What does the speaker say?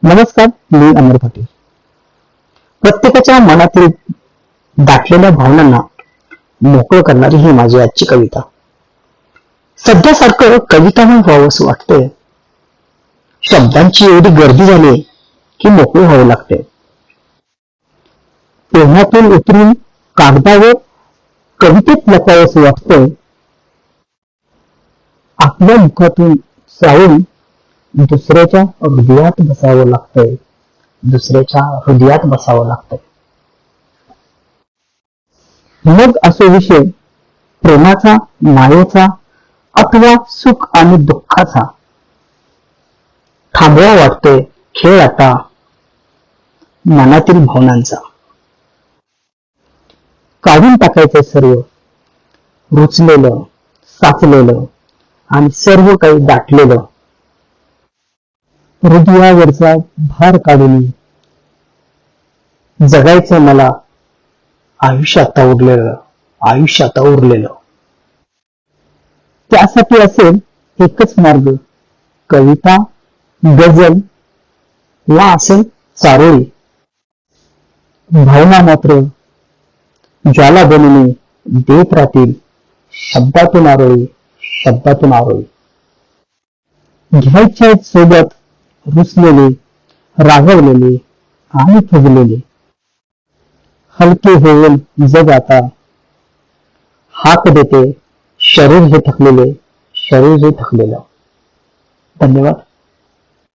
नमस्कार, मी अमर पाटील. प्रत्येकाच्या मनातील दाटलेल्या भावनांना मोकळं करणारी ही माझी आजची कविता. सध्या सारखं कविता व्हावं असं वाटतंय. शब्दांची एवढी गर्दी झाली की मोकळं व्हावं लागते. पेनातून उतरून कागदावर कवितेत लपावं असं वाटतंय. आपल्या मुखातून चावून दुसऱ्याच्या हृदयात बसावं लागतंय. दुसऱ्याच्या हृदयात बसावं लागतंय. मग असो विषय प्रेमाचा, मायेचा अथवा सुख आणि दुःखाचा. थांबवा वाटतोय खेळ आता मनातील भावनांचा. काढून टाकायचं सर्व रुचलेलं, साचलेलं आणि सर्व काही दाटलेलं. हृदयावरचा भार काढून जगायचं मला आयुष्यात उरलेलं. त्यासाठी असेल एकच मार्ग, कविता, गझल वा असेल चारोळी. भावना मात्र ज्वाला बनवणे देत राहतील शब्दातून आरोळी. घ्यायच्या सोबत रुसलेले, रागवलेले आणि फुगलेले. हलके होऊन जग आता हाक देते शरीर हे थकलेलं. धन्यवाद.